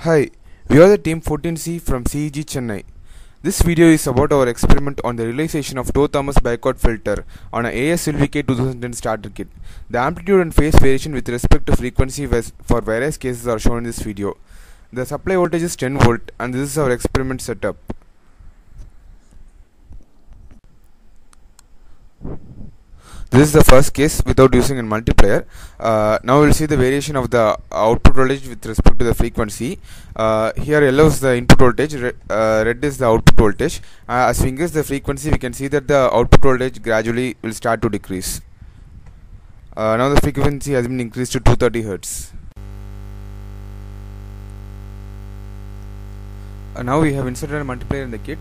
Hi, we are the team 14C from CEG Chennai. This video is about our experiment on the realization of Thomas Backward filter on a AS-LVK 2010 starter kit. The amplitude and phase variation with respect to frequency for various cases are shown in this video. The supply voltage is 10 volt and this is our experiment setup. This is the first case without using a multiplier. Now we will see the variation of the output voltage with respect to the frequency. Here yellow is the input voltage, red is the output voltage. As we increase the frequency, we can see that the output voltage gradually will start to decrease. Now the frequency has been increased to 230 Hz. Now we have inserted a multiplier in the kit.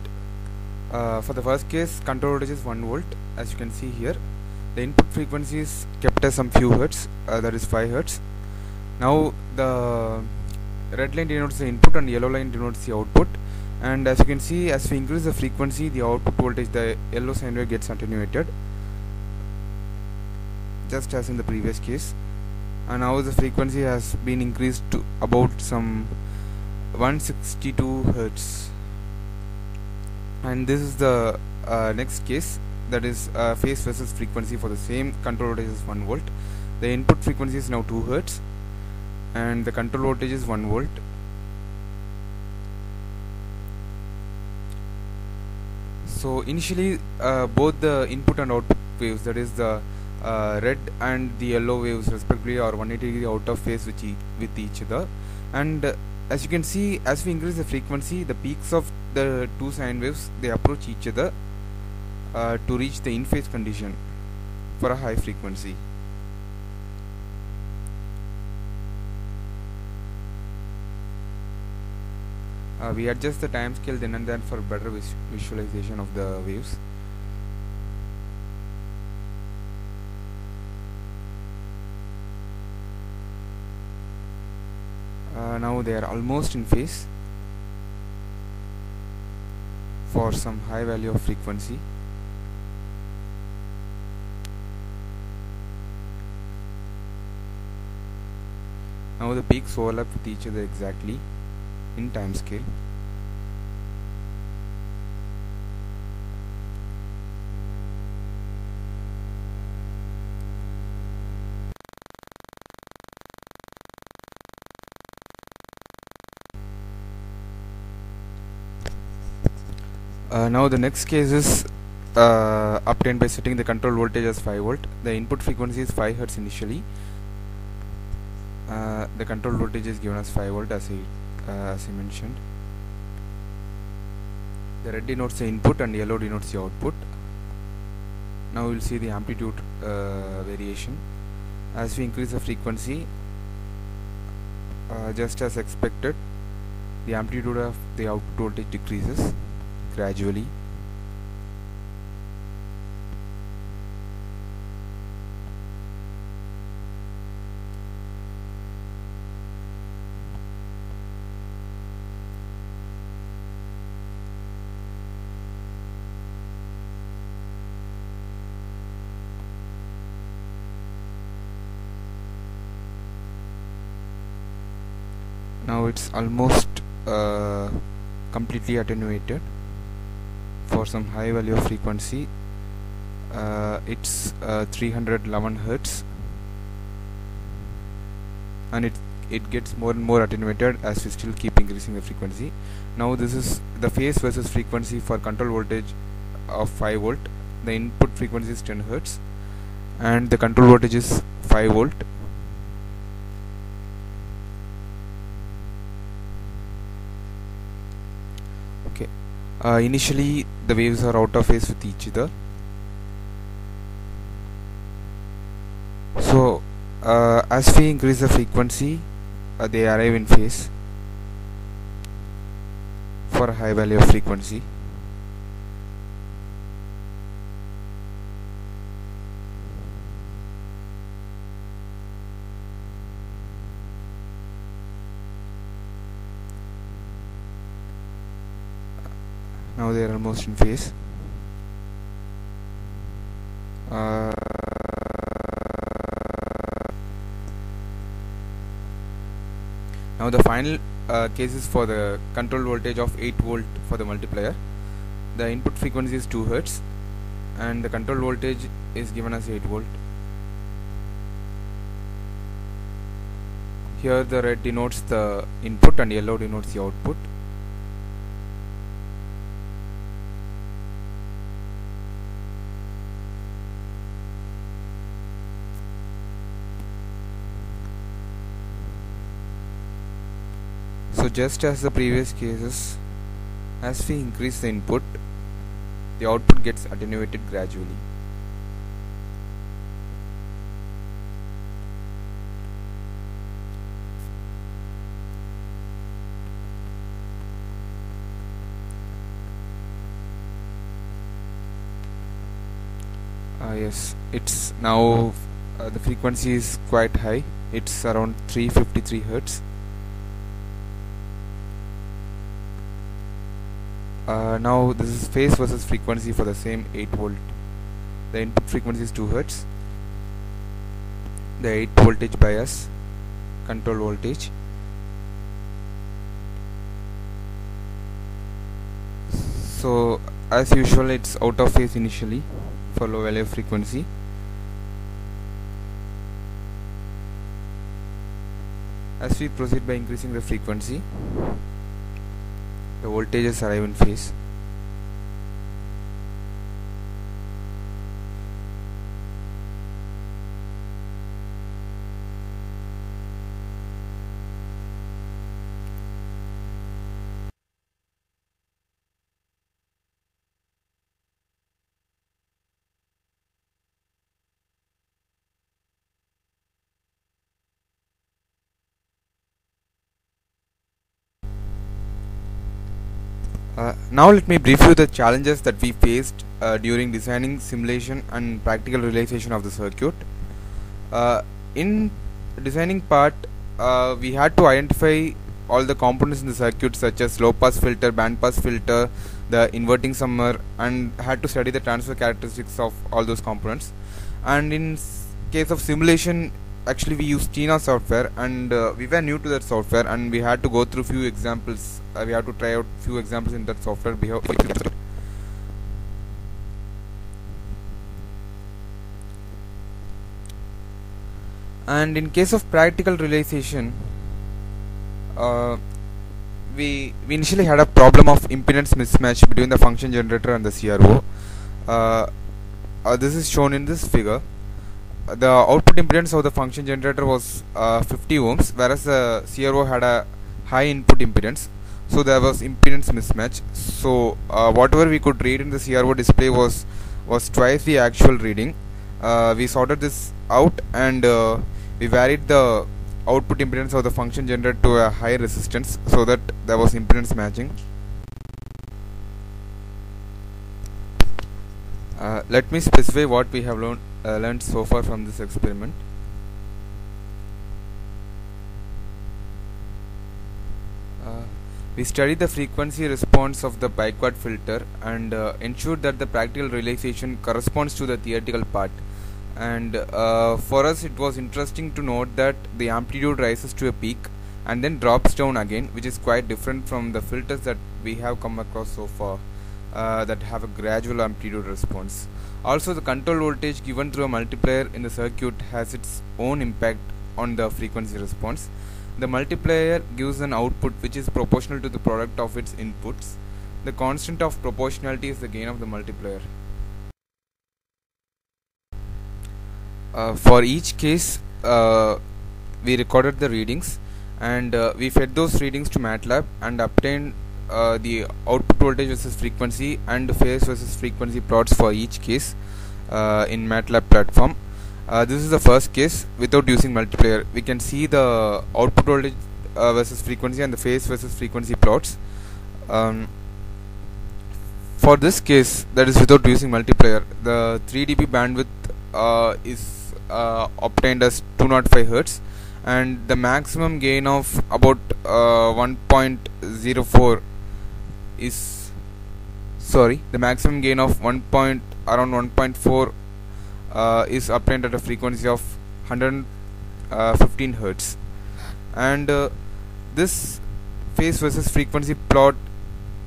For the first case, control voltage is 1 volt, as you can see here. The input frequency is kept as some few hertz, that is 5 hertz. Now the red line denotes the input and yellow line denotes the output. And as you can see, as we increase the frequency, the output voltage, the yellow sine wave gets attenuated, just as in the previous case. And now the frequency has been increased to about some 162 hertz. And this is the next case, that is phase versus frequency for the same control voltage is 1 volt. The input frequency is now 2 hertz and the control voltage is 1 volt. So initially both the input and output waves, that is the red and the yellow waves respectively, are 180 degree out of phase with each other. And as you can see, as we increase the frequency, the peaks of the two sine waves, they approach each other to reach the in-phase condition for a high frequency. We adjust the time scale then and then for better visualization of the waves. Now they are almost in phase for some high value of frequency. Now the peaks overlap with each other exactly in time scale. Now the next case is obtained by setting the control voltage as 5 volt. The input frequency is 5 hertz initially. The control voltage is given as 5 volt as I mentioned. The red denotes the input and yellow denotes the output. Now we will see the amplitude variation. As we increase the frequency, just as expected, the amplitude of the output voltage decreases gradually. Now it's almost completely attenuated for some high value of frequency. It's 311 hertz, and it gets more and more attenuated as we still keep increasing the frequency. Now this is the phase versus frequency for control voltage of 5 volt. The input frequency is 10 hertz and the control voltage is 5 volt. Okay. Initially the waves are out of phase with each other. So as we increase the frequency, they arrive in phase for a high value of frequency. Now they are almost in phase. Now the final case is for the control voltage of 8 volt for the multiplier. The input frequency is 2 Hz and the control voltage is given as 8 volt. Here the red denotes the input and yellow denotes the output. So just as the previous cases, as we increase the input, the output gets attenuated gradually. Yes, it's now the frequency is quite high. It's around 353 Hz. Now this is phase versus frequency for the same 8 volt. The input frequency is 2 Hz. The 8 voltage bias, control voltage. So as usual, it's out of phase initially for low value of frequency. As we proceed by increasing the frequency, the voltages arrive in phase. Now let me brief you the challenges that we faced during designing, simulation and practical realization of the circuit. In designing part, we had to identify all the components in the circuit such as low pass filter, band pass filter, the inverting summer, and had to study the transfer characteristics of all those components. And in case of simulation, actually we used Tina software, and we were new to that software, and we had to go through few examples. We had to try out few examples in that software. And in case of practical realization, we initially had a problem of impedance mismatch between the function generator and the CRO. This is shown in this figure. The output impedance of the function generator was 50 ohms, whereas the CRO had a high input impedance, so there was impedance mismatch. So whatever we could read in the CRO display was twice the actual reading. We sorted this out, and we varied the output impedance of the function generator to a high resistance so that there was impedance matching. Let me specify what we have learned so far from this experiment. We studied the frequency response of the bicard filter and ensured that the practical realization corresponds to the theoretical part. And for us it was interesting to note that the amplitude rises to a peak and then drops down again, which is quite different from the filters that we have come across so far that have a gradual amplitude response. Also, the control voltage given through a multiplier in the circuit has its own impact on the frequency response. The multiplier gives an output which is proportional to the product of its inputs. The constant of proportionality is the gain of the multiplier. For each case, we recorded the readings, and we fed those readings to MATLAB and obtained the output voltage versus frequency and phase versus frequency plots for each case in MATLAB platform. This is the first case without using multiplier. We can see the output voltage versus frequency and the phase versus frequency plots. For this case, that is without using multiplier, the 3 dB bandwidth is obtained as 205 Hz, and the maximum gain of about 1.04 is the maximum gain of around 1.4 is obtained at a frequency of 115 Hz, and this phase versus frequency plot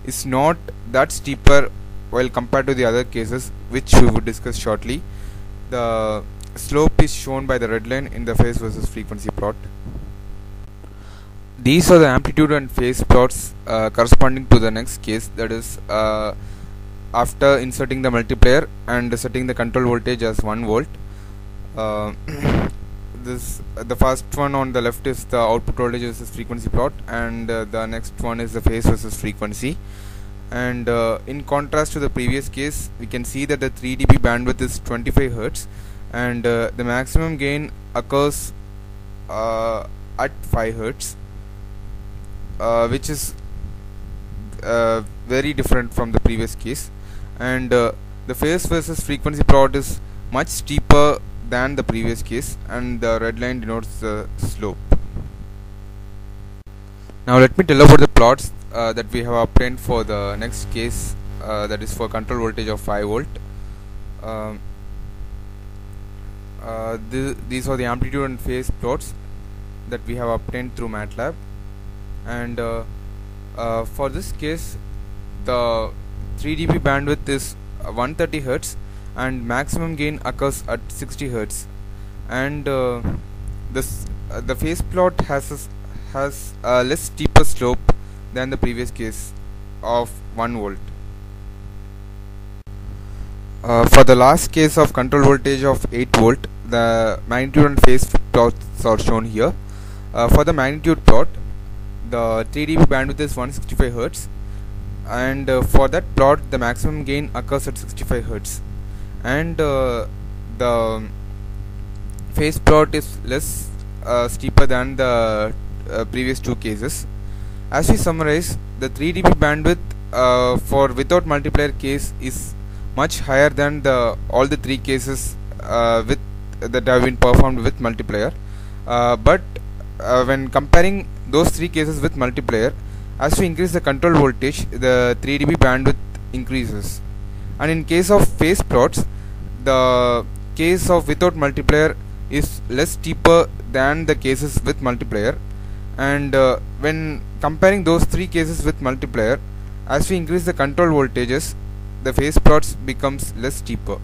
is not that steeper while compared to the other cases, which we would discuss shortly. The slope is shown by the red line in the phase versus frequency plot. These are the amplitude and phase plots corresponding to the next case, that is after inserting the multiplier and setting the control voltage as 1 volt. The first one on the left is the output voltage versus frequency plot, and the next one is the phase versus frequency. And in contrast to the previous case, we can see that the 3 dB bandwidth is 25 Hz, and the maximum gain occurs at 5 Hz, which is very different from the previous case. And the phase versus frequency plot is much steeper than the previous case, and the red line denotes the slope. Now let me tell about the plots that we have obtained for the next case, that is for control voltage of 5 volt. These are the amplitude and phase plots that we have obtained through MATLAB. And for this case, the 3 dB bandwidth is 130 Hz, and maximum gain occurs at 60 Hz. And the phase plot has a less steeper slope than the previous case of 1 volt. For the last case of control voltage of 8 volt, the magnitude and phase plots are shown here. For the magnitude plot, the 3 dB bandwidth is 165 Hz, and for that plot the maximum gain occurs at 65 Hz. And the phase plot is less steeper than the previous two cases. As we summarize, the 3 dB bandwidth for without multiplier case is much higher than all the three cases that have been performed with multiplier. But when comparing those three cases with multiplier, as we increase the control voltage, the 3 dB bandwidth increases. And in case of phase plots, the case of without multiplier is less steeper than the cases with multiplier. And when comparing those three cases with multiplier, as we increase the control voltages, the phase plots becomes less steeper.